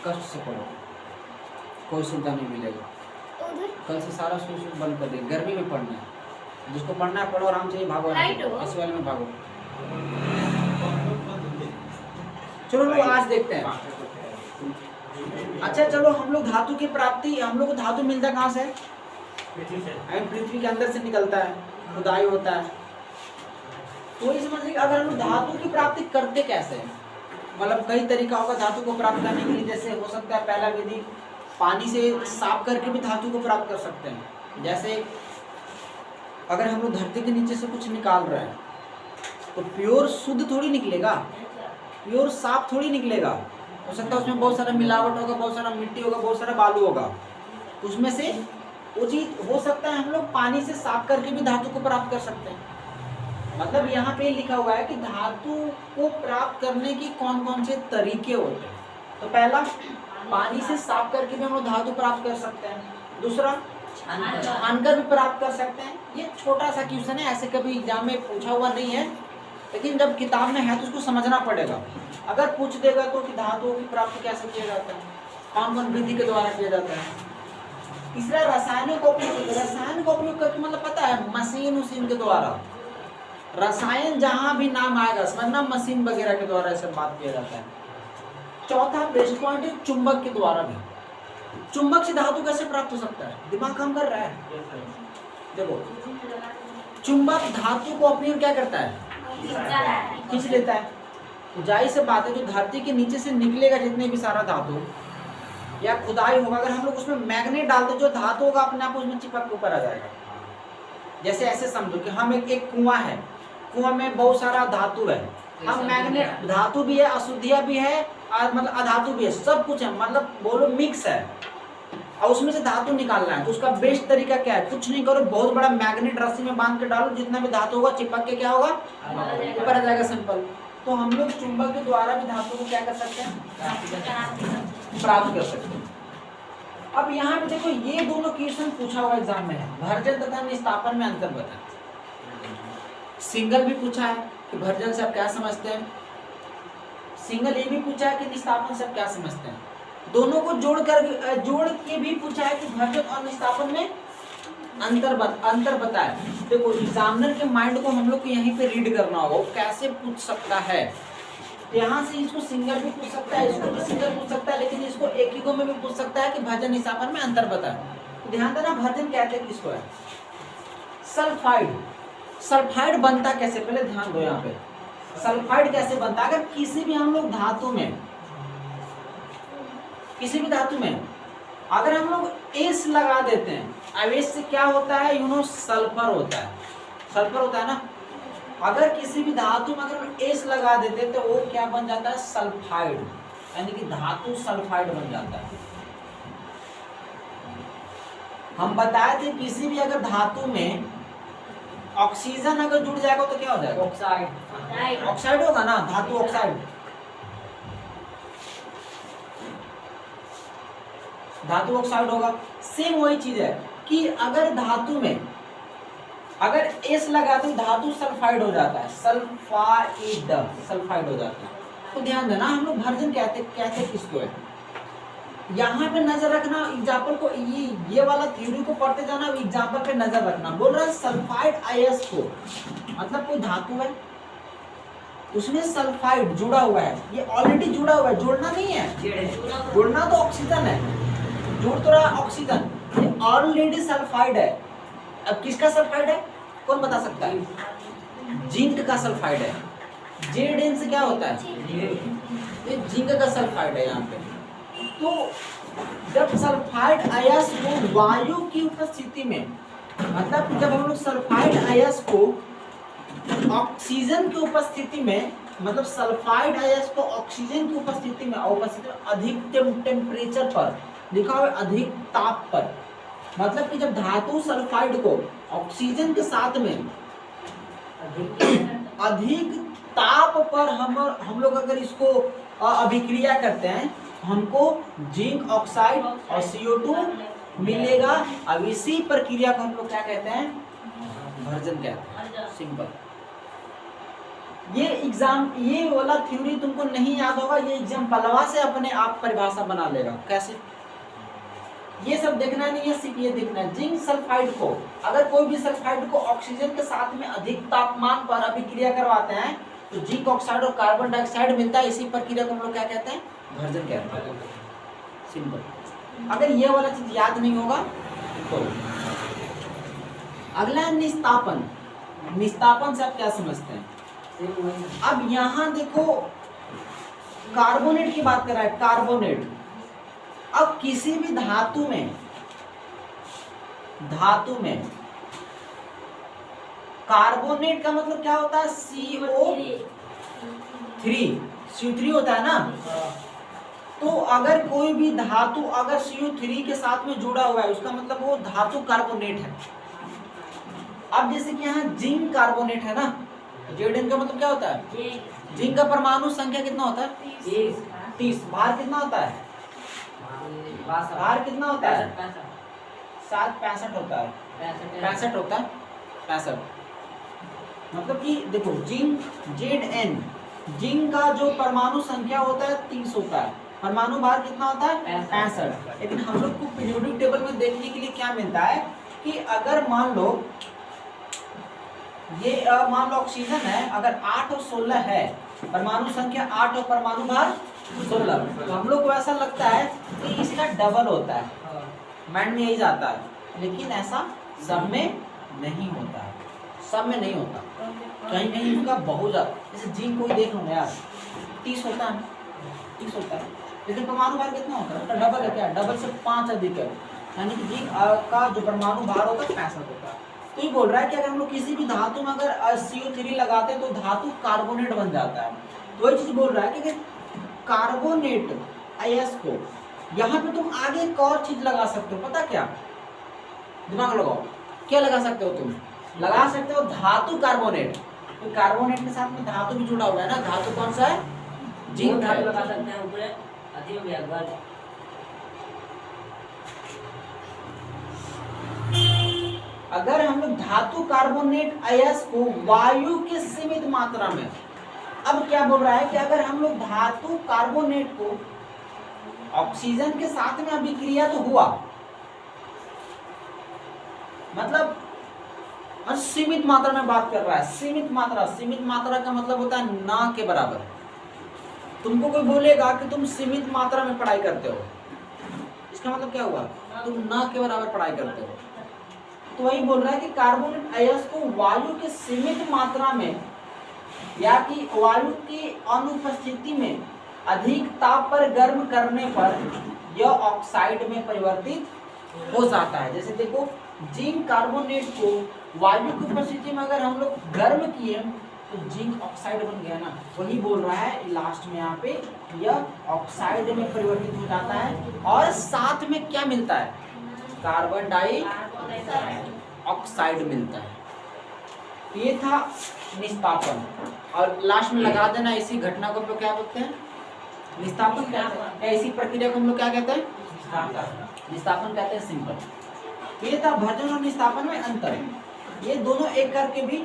कष्ट से पढ़ो, कोई सुविधा नहीं मिलेगा। कल से सारा स्विच बंद कर दे। गर्मी में पढ़ना है, जिसको पढ़ना है पढ़ो, आराम से भागो, इस वाले में भागो। चलो लोग आज देखते हैं। अच्छा चलो, हम लोग धातु की प्राप्ति, हम लोग को धातु मिलता कहाँ से? पृथ्वी के अंदर से निकलता है, खुदाई होता है। तो ये समझ लीजिए, अगर हम लोग धातु की प्राप्ति करते कैसे, मतलब कई तरीका होगा धातु को प्राप्त करने के लिए। जैसे हो सकता है पहला विधि, पानी से साफ करके भी धातु को प्राप्त कर सकते हैं। जैसे अगर हम लोग धरती के नीचे से कुछ निकाल रहे हैं तो प्योर शुद्ध थोड़ी निकलेगा, प्योर साफ थोड़ी निकलेगा। हो सकता है उसमें बहुत सारा मिलावट होगा, बहुत सारा मिट्टी होगा, बहुत सारा बालू होगा। तो उसमें से वो चीज हो सकता है हम लोग पानी से साफ करके भी धातु को प्राप्त कर सकते हैं। मतलब यहाँ पे लिखा हुआ है कि धातु को प्राप्त करने की कौन कौन से तरीके होते हैं। तो पहला, पानी से साफ करके भी हम लोग धातु प्राप्त कर सकते हैं। दूसरा, छानकर भी प्राप्त कर सकते हैं। ये छोटा सा क्वेश्चन है, ऐसे कभी एग्जाम में पूछा हुआ नहीं है, लेकिन जब किताब में है तो उसको समझना पड़ेगा। अगर पूछ देगा तो कि धातुओं की प्राप्ति कैसे किया जाता है, कौन कौन विधि के द्वारा किया जाता है। तीसरा, रसायनों का उपयोग, रसायन का उपयोग करके मतलब पता है मशीन उसीन के द्वारा, रसायन जहां भी नाम आएगा समझना मशीन वगैरह के द्वारा ऐसे बात किया जाता है। चौथा बेस्ट पॉइंट है चुंबक के द्वारा भी। चुंबक से धातु कैसे प्राप्त हो सकता है? दिमाग काम कर रहा है? देखो, चुंबक धातु को अपनी ओर क्या करता है? खींच लेता है। तो जाहिर से बात है, जो धरती के नीचे से निकलेगा जितने भी सारा धातु या खुदाई होगा, अगर हम लोग उसमें मैग्नेट डालते जो धातु होगा अपने आप उसमें चिपक के ऊपर आ जाएगा। जैसे ऐसे समझो कि हम एक कुआं है, कुआं में बहुत सारा धातु है, हम मैग्नेट, धातु भी है, अशुद्धियां भी है, मतलब अधातु भी है, सब कुछ है, मतलब बोलो मिक्स है, और उसमें से धातु निकालना है। तो उसका बेस्ट तरीका क्या है? कुछ नहीं करो, बहुत बड़ा मैग्नेट रस्सी में बांध के डालो, जितना भी धातु होगा चिपक के क्या होगा? ऊपर आ जाएगा, सिंपल। तो हम लोग चुंबक के द्वारा भी धातु को क्या कर सकते हैं? प्राप्त कर सकते हैं। अब यहाँ पे देखो, ये दोनों क्वेश्चन पूछा हुआ एग्जाम में है, भर्जन तथा निस्तापन में अंतर बताएं। सिंगल भी पूछा है कि भर्जन से आप क्या समझते हैं, सिंगल ये भी पूछा है कि निस्तापन से आप क्या समझते हैं। दोनों को जोड़ के भी पूछा है कि भर्जन और निस्तापन में अंतर बताए। देखो, एग्जामिनर के माइंड को हम लोग को यहीं पे रीड करना होगा, वो कैसे पूछ सकता है। यहाँ से इसको सिंगल भी पूछ सकता है, इसको भी सिंगल पूछ सकता है, लेकिन इसको एक ही को में भी पूछ सकता है कि भर्जन निस्तापन में अंतर बताए। तो ध्यान देना, भर्जन कहते हैं किसको है? सल्फाइड। सल्फाइड बनता कैसे, पहले ध्यान दो। यहाँ पे सल्फाइड कैसे बनता है? अगर किसी भी हम लोग धातु में, किसी भी धातु में अगर हम लोग एस लगा देते हैं, अब एस से क्या होता है? सल्फर होता है, सल्फर होता है ना। अगर किसी भी धातु में अगर हम एस लगा देते हैं तो वो क्या बन जाता है? सल्फाइड, यानी कि धातु सल्फाइड बन जाता है। हम बताए थे किसी भी अगर धातु में ऑक्सीजन अगर जुड़ जाएगा तो क्या हो जाएगा? ऑक्साइड, ऑक्साइड होगा ना, धातु ऑक्साइड, धातु ऑक्साइड होगा। सेम वही चीज है कि अगर धातु में अगर एस लगाते तो धातु सल्फाइड हो जाता है, सल्फाइड हो जाता है। तो ध्यान देना, हम लोग भर्जन कहते किसको है? यहाँ पे नजर रखना, एग्जाम्पल को, ये वाला थ्योरी को पढ़ते जाना, एग्जाम्पल पे नजर रखना। बोल रहा है सल्फाइड आयस को, मतलब कोई धातु है उसमें सल्फाइड जुड़ा हुआ है, ये ऑलरेडी जुड़ा हुआ है, जोड़ना नहीं है, जोड़ना तो ऑक्सीजन है, जुड़ तो रहा ऑक्सीजन, ये ऑलरेडी सल्फाइड है। अब किसका सल्फाइड है? कौन बता सकता है? जिंक का सल्फाइड है। जेड से क्या होता है? ये जिंक का सल्फाइड है यहाँ पे। तो जब सल्फाइड अयस्क को वायु की उपस्थिति में, मतलब जब हम लोग सल्फाइड अयस्क को ऑक्सीजन की उपस्थिति में, मतलब सल्फाइड अयस्क को ऑक्सीजन की उपस्थिति में अधिक टेम्परेचर पर, लिखा हुआ अधिक ताप पर, मतलब कि जब धातु सल्फाइड को ऑक्सीजन के साथ में अधिक ताप पर हम लोग अगर इसको अभिक्रिया करते हैं, हमको जिंक ऑक्साइड और CO2 मिलेगा। अब इसी प्रक्रिया को हम लोग क्या कहते हैं? भर्जन कहते हैं, सिंपल। ये एग्जाम, ये वाला थ्योरी तुमको नहीं याद होगा, ये एग्जाम्पलवा से अपने आप परिभाषा बना लेगा। कैसे? ये सब देखना नहीं है, सिर्फ ये देखना है। जिंक सल्फाइड को, अगर कोई भी सल्फाइड को ऑक्सीजन के साथ में अधिक तापमान पर अभिक्रिया करवाते हैं तो जिंक ऑक्साइड और कार्बन डाइऑक्साइड मिलता है। इसी प्रक्रिया को हम लोग क्या कहते हैं? भर्जन कहते हैं। सिंपल। अगर ये वाला चीज याद नहीं होगा तो अगला है निस्तापन। निस्तापन से आप क्या समझते हैं? अब यहां देखो कार्बोनेट की बात कर रहा है, कार्बोनेट। अब किसी भी धातु में कार्बोनेट का मतलब क्या होता है? CO3 होता है ना। तो अगर कोई भी धातु अगर CO3 के साथ में जुड़ा हुआ है उसका मतलब वो धातु कार्बोनेट है। अब जैसे कि यहाँ जिंक कार्बोनेट है ना, Zn का मतलब क्या होता है? जिंक का परमाणु संख्या कितना होता है? 30। भार कितना होता है? भार कितना होता है? 65 होता है। 65 होता है। 65 मतलब कि देखो जिंक Zn, जिंक का जो परमाणु संख्या होता है 30 होता है, परमाणु भार कितना होता है? 65। लेकिन हम लोग को पीरियोडिक टेबल में देखने के लिए क्या मिलता है कि अगर मान लो ये मान लो ऑक्सीजन है, अगर 8 और 16 है, परमाणु संख्या 8 और परमाणु भार 16, तो हम लोग को ऐसा लगता है कि इसका डबल होता है, माइंड में यही जाता है। लेकिन ऐसा सब में नहीं होता है, सब में नहीं होता, कहीं कहीं इसका बहुत ज्यादा। जैसे जिंक को ही देख लो ना यार, 30 होता है, 30 होता है, लेकिन परमाणु भार कितना होता है? उसका डबल है। क्या? डबल से 5 अधिक है, यानी कि जिंक का जो परमाणु भार होता है 65 होता है। तो ये बोल रहा है कि अगर हम लोग किसी भी धातु में अगर CO3 लगाते हैं तो धातु कार्बोनेट बन जाता है। तो वही चीज बोल रहा है कि कार्बोनेट आयस को यहाँ पे तुम आगे एक और चीज लगा सकते हो, पता क्या? दिमाग लगाओ, क्या लगा सकते हो तुम? लगा सकते हो धातु कार्बोनेट। तो कार्बोनेट के साथ में धातु भी जुड़ा हुआ है ना, धातु कौन सा है? जिंक है। लगा सकते हैं ऊपर अधिक हो गया। अगर हम लोग धातु कार्बोनेट आयस को वायु के सीमित मात्रा में, अब क्या बोल रहा है कि अगर हम लोग धातु कार्बोनेट को ऑक्सीजन के साथ में अभिक्रिया तो हुआ, मतलब सीमित मात्रा में बात कर रहा है। सीमित मात्रा का मतलब होता है ना के बराबर। तुमको कोई बोलेगा कि तुम सीमित मात्रा में पढ़ाई करते हो, इसका मतलब क्या हुआ? तुम ना के बराबर पढ़ाई करते हो। तो वही बोल रहा है कि कार्बोनेट आयस को वायु के सीमित मात्रा में या कि वायु की अनुपस्थिति में अधिक ताप पर गर्म करने पर यह ऑक्साइड में परिवर्तित हो जाता है। जैसे देखो जिंक कार्बोनेट को वायु की उपस्थिति में अगर हम लोग गर्म किए तो जिंक ऑक्साइड बन गया ना, वही बोल रहा है लास्ट में यहाँ पे यह ऑक्साइड में परिवर्तित हो जाता है। और साथ में क्या मिलता है? कार्बन डाइऑक्साइड मिलता है। ये था निस्तापन। और लास्ट में लगा देना इसी घटना को हम लोग क्या बोलते हैं? निस्तापन कहते हैं। इसी प्रक्रिया को हम लोग क्या कहते हैं? निस्तापन कहते हैं। सिंपल। ये था भर्जन और निस्तापन में अंतर। ये दोनों एक करके भी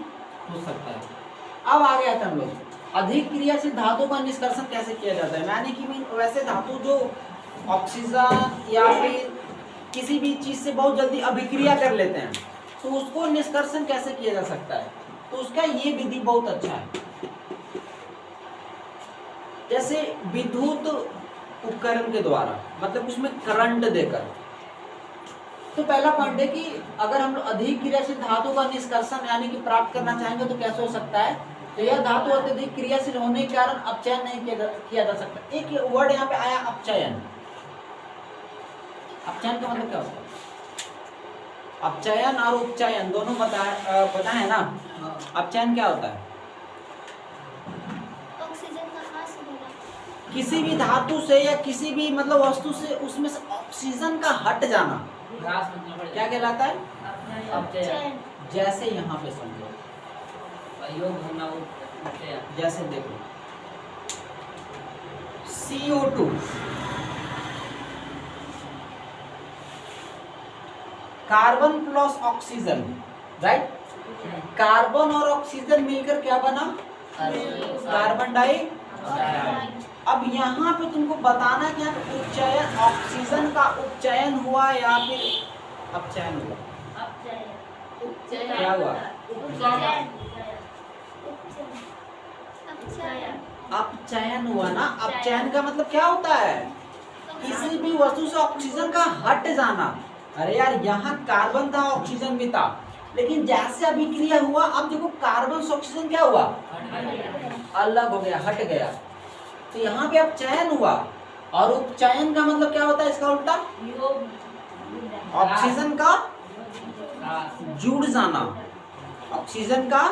हो सकता है। अब आ गया था हम लोग अधिक क्रियाशील धातु का निष्कर्षण कैसे किया जाता है। यानी कि वैसे धातु जो ऑक्सीजन या फिर किसी भी चीज से बहुत जल्दी अभिक्रिया कर लेते हैं तो उसको निष्कर्षण कैसे किया जा सकता है, तो उसका ये विधि बहुत अच्छा है। जैसे विद्युत उपकरण के द्वारा, मतलब उसमें करंट देकर। तो पहला पॉइंट है कि अगर हम लोग अधिक क्रियाशील धातु का निष्कर्षण यानी कि प्राप्त करना चाहेंगे तो कैसे हो सकता है? तो यह धातु अत्यधिक क्रियाशील होने के कारण अपचयन नहीं किया जा सकता। एक वर्ड यहाँ पे आया अपचयन। अपचयन का मतलब क्या होता है? अपचयन और उपचयन दोनों पता है ना। अपचयन क्या होता है? ऑक्सीजन का ह्रास होना। किसी भी धातु से या किसी भी मतलब वस्तु से उसमें से ऑक्सीजन का हट जाना क्या कहलाता है? अपचयन। जैसे यहाँ पे समझो, जैसे देखो CO2 carbon plus oxygen, right? Carbon और ऑक्सीजन मिलकर क्या बना? Carbon dioxide. अब यहाँ पे तुमको बताना है कि यहाँ पे उपचयन, ऑक्सीजन का उपचयन हुआ या फिर अपचयन हुआ? क्या हुआ? अपचयन हुआ ना। अपचयन का मतलब क्या होता है? किसी भी वस्तु से ऑक्सीजन का हट जाना। अरे यार, यहाँ कार्बन था, ऑक्सीजन भी था, लेकिन जैसे अभिक्रिया हुआ, अब देखो कार्बन से ऑक्सीजन क्या हुआ? अलग हो गया, हट गया। तो यहाँ पे अपचयन हुआ। और उपचयन का मतलब क्या होता है? इसका उल्टा, ऑक्सीजन का जुड़ जाना। ऑक्सीजन का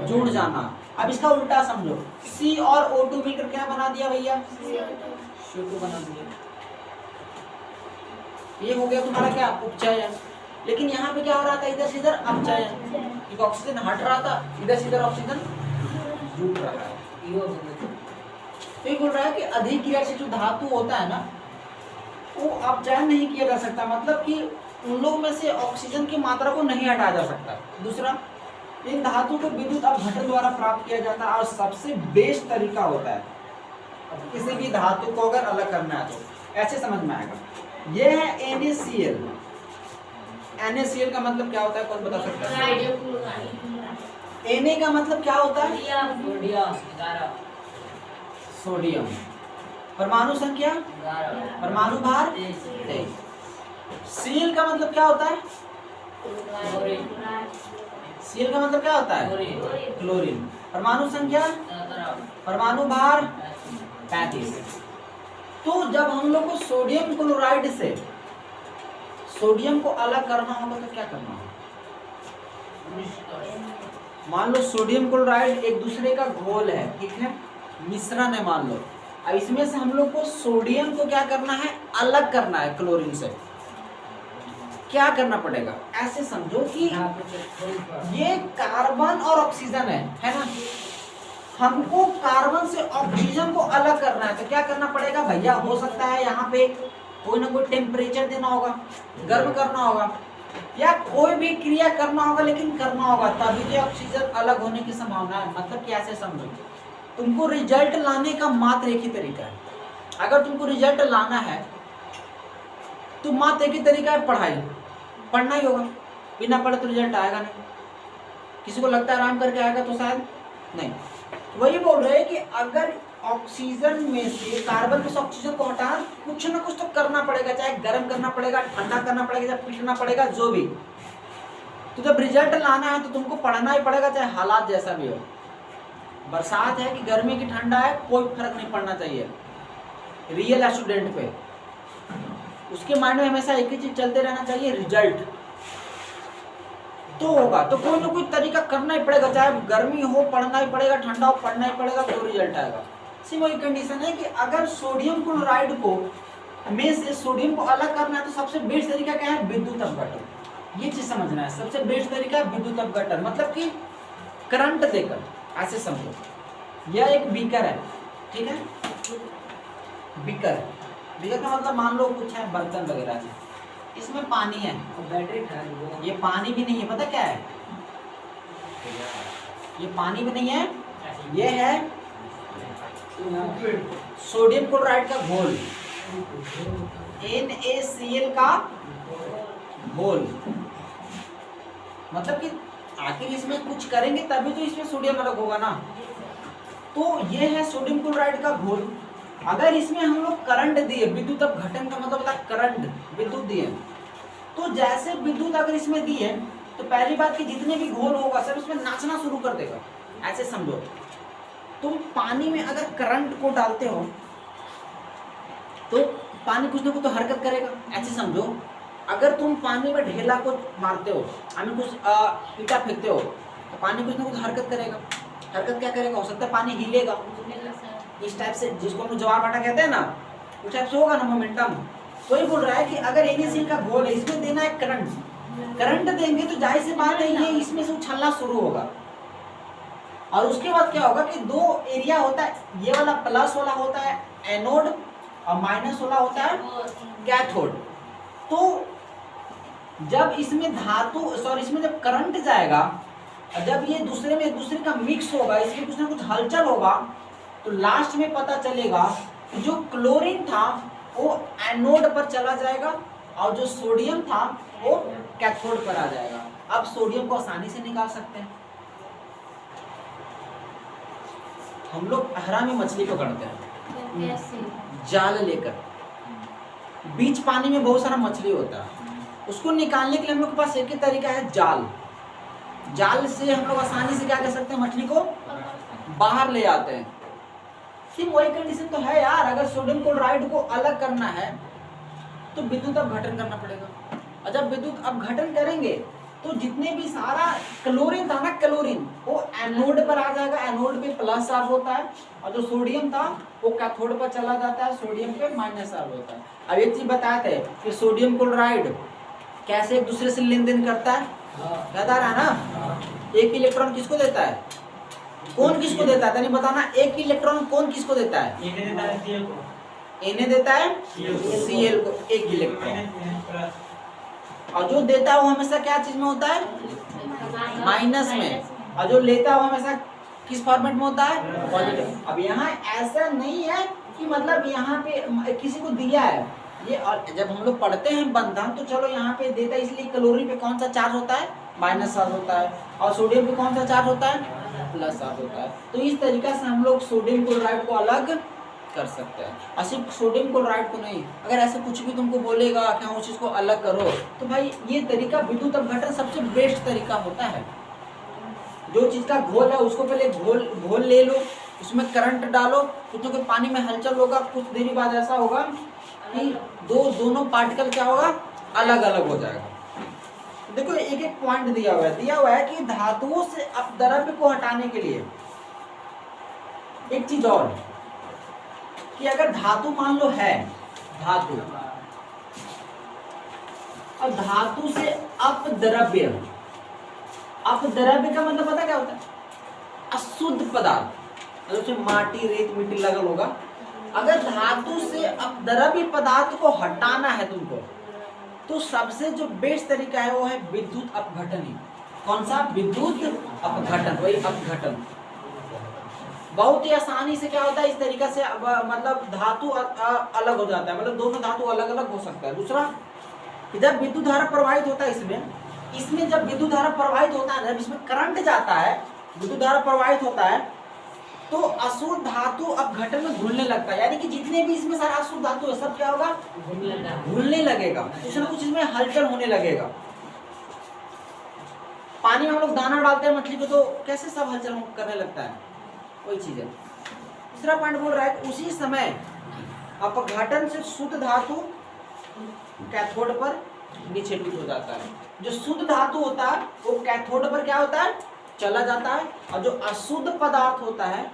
जुड़ जाना। अब इसका उल्टा समझो, C और O2 मिलकर क्या बना दिया भैया? CO2 बना दिया। ये हो गया तुम्हारा क्या? उपचयन। लेकिन यहाँ पे क्या हो रहा था? इधर से इधर अपचयन, क्योंकि ऑक्सीजन हट रहा था, इधर से इधर ऑक्सीजन जुड़ रहा है। तो ये बोल रहा है कि अधिक्रिया से जो धातु होता है ना, वो अपचयन नहीं किया जा सकता, मतलब कि उन लोग में से ऑक्सीजन की मात्रा को नहीं हटाया जा सकता। दूसरा, इन धातु को विद्युत अपघटन द्वारा प्राप्त किया जाता है, और सबसे बेस्ट तरीका होता है किसी भी धातु को अगर अलग करना है तो ऐसे समझ में आएगा। ये है NaCl। NaCl का मतलब क्या होता है? कौन बता सकता है? Na का मतलब क्या होता है? सोडियम। परमाणु संख्या, परमाणु भार 23। Cl का मतलब क्या होता है? Cl का मतलब क्या होता है? क्लोरीन। परमाणु संख्या, परमाणु भार 35। तो जब हम लोग को सोडियम क्लोराइड से सोडियम को अलग करना होगा तो क्या करना होगा? मान लो सोडियम क्लोराइड एक दूसरे का घोल है, ठीक है, मिश्रण है मान लो। अब इसमें से हम लोग को सोडियम को क्या करना है? अलग करना है क्लोरीन से। क्या करना पड़ेगा? ऐसे समझो कि ये कार्बन और ऑक्सीजन है ना, हमको कार्बन से ऑक्सीजन को अलग करना है, तो क्या करना पड़ेगा भैया? हो सकता है यहाँ पे कोई ना कोई टेम्परेचर देना होगा, गर्म करना होगा, या कोई भी क्रिया करना होगा, लेकिन करना होगा तभी तो ऑक्सीजन अलग होने की संभावना है। मतलब कि ऐसे समझो, तुमको रिजल्ट लाने का मात्र एक ही तरीका है। अगर तुमको रिजल्ट लाना है तो मात्र एक ही तरीका है, पढ़ाई। पढ़ना ही होगा, बिना पढ़े तो रिजल्ट आएगा नहीं। किसी को लगता है आराम करके आएगा तो शायद नहीं। वही बोल रहे हैं कि अगर ऑक्सीजन में से कार्बन में से ऑक्सीजन को हटाना, कुछ ना कुछ तो करना पड़ेगा, चाहे गर्म करना पड़ेगा, ठंडा करना पड़ेगा, चाहे पीटना पड़ेगा, जो भी। तो जब रिजल्ट लाना है तो तुमको पढ़ना ही पड़ेगा, चाहे हालात जैसा भी हो। बरसात है कि गर्मी की ठंडा है, कोई फर्क नहीं पड़ना चाहिए रियल स्टूडेंट पे। उसके माइंड में हमेशा एक ही चीज चलते रहना चाहिए, रिजल्ट तो होगा। तो कोई ना कोई तरीका करना ही पड़ेगा, चाहे गर्मी हो पढ़ना ही पड़ेगा, ठंडा हो पढ़ना ही पड़ेगा, तो रिजल्ट आएगा। सिर्फ वही कंडीशन है कि अगर सोडियम क्लोराइड को में से सोडियम को अलग करना है तो सबसे बेस्ट तरीका क्या है? विद्युत अपघटन। ये चीज समझना है, सबसे बेस्ट तरीका है विद्युत अपघटन, मतलब कि करंट देकर। ऐसे समझो, यह एक बीकर है, ठीक है, बीकर है। बीकर का मतलब मान लो कुछ है बर्तन वगैरह है, इसमें पानी है, बैटरी, ये पानी भी नहीं है, पता क्या है? ये पानी भी नहीं है, ये है सोडियम क्लोराइड का घोल, NaCl का घोल। मतलब कि आखिर इसमें कुछ करेंगे तभी तो इसमें सोडियम अलग होगा ना। तो ये है सोडियम क्लोराइड का घोल। अगर इसमें हम लोग करंट दिए, विद्युत अपघटन का मतलब होता है करंट, विद्युत दिए, तो जैसे विद्युत अगर इसमें दिए तो पहली बात कि जितने भी घोल होगा सब इसमें नाचना शुरू कर देगा। ऐसे समझो, तुम पानी में अगर करंट को डालते हो तो पानी कुछ ना कुछ तो हरकत करेगा। ऐसे समझो, अगर तुम पानी में ढेला को मारते हो, हमें कुछ ईटा फेंकते हो, तो पानी कुछ ना कुछ हरकत करेगा। हरकत क्या करेगा? हो सकता है पानी हिलेगा, इस टाइप से, जिसको हम ज्वार भाटा कहते हैं ना, उस टाइप से होगा ना मोमेंटम। तो ये बोल रहा है कि अगर NaCl का घोल है, इसमें देना है करंट, करंट देंगे तो जाहिर सी बात है ये इसमें से उछलना शुरू होगा। और उसके बाद क्या होगा कि दो एरिया होता है, ये वाला प्लस वाला होता है एनोड और माइनस वाला होता है कैथोड। तो जब इसमें धातु इसमें जब करंट जाएगा और जब ये दूसरे में एक दूसरे का मिक्स होगा, इसमें कुछ ना कुछ हलचल होगा, तो लास्ट में पता चलेगा कि जो क्लोरीन था वो एनोड पर चला जाएगा और जो सोडियम था वो कैथोड पर आ जाएगा। अब सोडियम को आसानी से निकाल सकते हैं। हम लोग अहरा में मछली पकड़ते हैं जाल लेकर, बीच पानी में बहुत सारा मछली होता है, उसको निकालने के लिए हम लोग के पास एक ही तरीका है, जाल। जाल से हम लोग आसानी से क्या कर सकते हैं, मछली को बाहर ले आते हैं। सिर्फ वही कंडीशन तो है यार, अगर सोडियम क्लोराइड को अलग करना है तो विद्युत अपघटन करना पड़ेगा, और जब विद्युत अपघटन करेंगे तो जितने भी सारा क्लोरीन था ना, क्लोरीन वो एनोड पर आ जाएगा, एनोड पे प्लस चार्ज होता है, और जो सोडियम था वो कैथोड पर चला जाता है, सोडियम पे माइनस चार्ज होता है। अब एक चीज बताए थे कि सोडियम क्लोराइड कैसे एक दूसरे से लेन देन करता है, याद आ रहा है ना? एक इलेक्ट्रॉन किसको देता है, कौन किसको देता है, नहीं बताना, एक इलेक्ट्रॉन कौन किसको देता है, Na देता है Cl को एक इलेक्ट्रॉन, और जो देता है वो हमेशा क्या चीज में होता है, माइनस में, और जो लेता है वो हमेशा किस फॉर्मेट में होता है, पॉजिटिव। अब यहाँ ऐसा नहीं है कि मतलब यहाँ पे किसी को दिया है ये, और जब हम लोग पढ़ते हैं बंधन तो चलो यहाँ पे देता है, इसलिए क्लोरीन पे कौन सा चार्ज होता है, माइनस चार्ज होता है, और सोडियम पे कौन सा चार्ज होता है, प्लस चार्ज होता है। तो इस तरीका से हम लोग सोडियम क्लोराइड को अलग कर सकते हैं, और सिर्फ सोडियम क्लोराइड को नहीं, अगर ऐसे कुछ भी तुमको बोलेगा कि हाँ उस चीज़ को अलग करो, तो भाई ये तरीका विद्युत अपघटन सबसे बेस्ट तरीका होता है। जो चीज़ का घोल है उसको पहले घोल ले लो, उसमें करंट डालो, कुछ ना कुछ पानी में हलचल होगा, कुछ देरी बाद ऐसा होगा कि दोनों पार्टिकल क्या होगा, अलग अलग हो जाएगा। देखो एक एक पॉइंट दिया हुआ है कि धातुओं से अपद्रव्य को हटाने के लिए एक चीज और, कि अगर धातु मान लो है धातु, और धातु से अपद्रव्य, अपद्रव्य का मतलब पता क्या होता है, अशुद्ध पदार्थ, मतलब माटी रेत मिट्टी लगल होगा, अगर धातु से अपद्रव्य पदार्थ को हटाना है तुमको, तो सबसे जो बेस्ट तरीका है वो है विद्युत अपघटन ही। कौन सा, विद्युत अपघटन, वही अपघटन। बहुत ही आसानी से क्या होता है, इस तरीका से मतलब धातु अलग हो जाता है, मतलब दोनों धातु अलग अलग हो सकता है। दूसरा कि जब विद्युत धारा प्रवाहित होता है इसमें जब विद्युत धारा प्रवाहित होता है, जब इसमें करंट जाता है, विद्युत धारा प्रवाहित होता है, तो अशुद्ध धातु अपघटन में घुलने लगता है, यानी कि जितने भी इसमें सारा अशुद्ध धातु है सब क्या होगा, घुलने लगेगा, कुछ ना कुछ इसमें हलचल होने लगेगा। पानी में हम लोग दाना डालते हैं मछली को, तो कैसे सब हलचल करने लगता है, वही चीज है। तीसरा पॉइंट बोल रहा है उसी समय अपघटन से शुद्ध धातु कैथोड पर निक्षेपित हो जाता है। जो शुद्ध धातु होता है वो कैथोड पर क्या होता है, चला जाता है, और जो अशुद्ध पदार्थ होता है,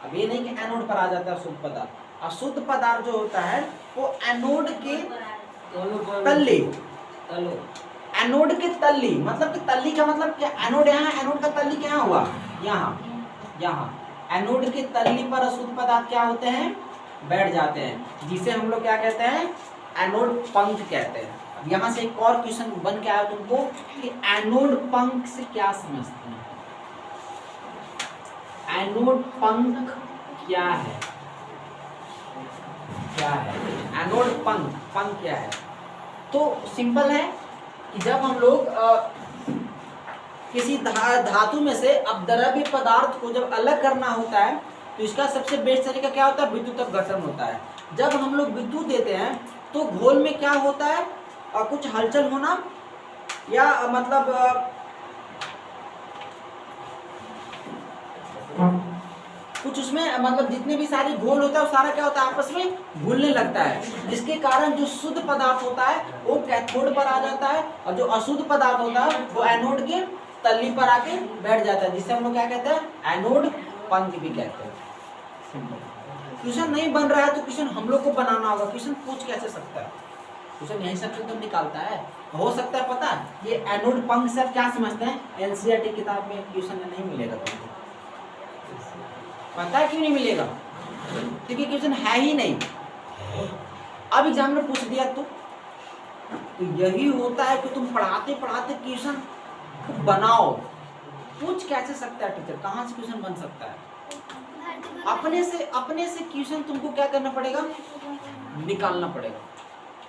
अब ये नहीं कि एनोड पर आ जाता है शुद्ध पदार्थ, अशुद्ध पदार्थ जो होता है वो एनोड के तल्ली, एनोड के तल्ली, मतलब कि तल्ली का मतलब क्या, एनोड यहाँ है, एनोड का तल्ली क्या हुआ, यहाँ एनोड के तल्ली पर अशुद्ध पदार्थ क्या होते हैं, बैठ जाते हैं, जिसे हम लोग क्या कहते हैं, एनोड पंख कहते हैं। अब यहाँ से एक और क्वेश्चन बन के आया तुमको कि एनोड पंख से क्या समझते हैं, एनोड पंख क्या है, एनोड पंख क्या है? तो सिंपल है कि जब हम लोग किसी धातु में से अपद्रव्य पदार्थ को जब अलग करना होता है, तो इसका सबसे बेस्ट तरीका क्या होता है, विद्युत अपघटन होता है। जब हम लोग विद्युत देते हैं तो घोल में क्या होता है, कुछ हलचल होना, या मतलब कुछ उसमें मतलब जितने भी सारी घोल होता है वो सारा क्या होता है, आपस में घुलने लगता है, जिसके कारण जो शुद्ध पदार्थ होता है वो कैथोड पर आ जाता है, और जो अशुद्ध पदार्थ होता है वो एनोड के तल्ली पर आके बैठ जाता है, जिसे हम लोग क्या कहते हैं, एनोड पंख भी कहते हैं। क्वेश्चन नहीं बन रहा है तो क्वेश्चन हम लोग को बनाना होगा, क्वेश्चन पूछ कैसे सकता है, क्वेश्चन यही सब तो निकालता है, हो सकता है पता है ये एनोड पंख से क्या समझते हैं, एनसीईआरटी किताब में क्वेश्चन नहीं मिलेगा तुमको, पता है क्यों नहीं मिलेगा, क्योंकि क्वेश्चन है ही नहीं। अब एग्जाम में पूछ दिया तो यही होता है कि तुम पढ़ाते पढ़ाते क्वेश्चन बनाओ, पूछ कैसे सकता है टीचर, कहाँ से क्वेश्चन बन सकता है? अपने से क्वेश्चन तुमको क्या करना पड़ेगा, निकालना पड़ेगा,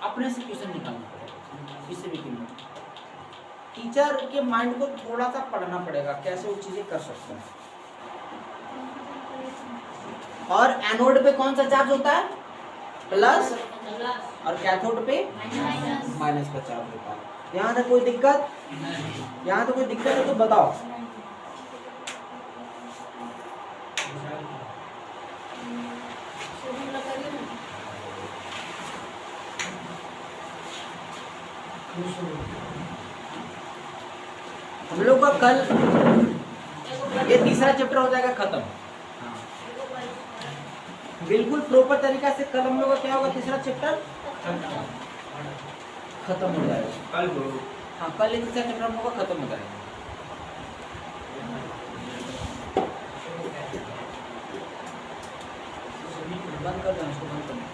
अपने से क्वेश्चन निकालना पड़ेगा, किसी भी कीमत। टीचर के माइंड को थोड़ा सा पढ़ना पड़ेगा कैसे वो चीजें कर सकते हैं। और एनोड पे कौन सा चार्ज होता है, प्लस, और कैथोड पे माइनस का चार्ज होता है। यहाँ तक कोई दिक्कत, यहाँ तो कोई दिक्कत है तो बताओ। हम लोग का कल ये तीसरा चैप्टर हो जाएगा खत्म, बिल्कुल प्रॉपर तरीका से। कल हम लोग का क्या होगा, तीसरा चैप्टर खत्म हो जाएगा कल। हाँ कल ये तीसरा चैप्टर हम लोग का खत्म हो जाएगा। बंद कर दो इसको, बंद कर दो।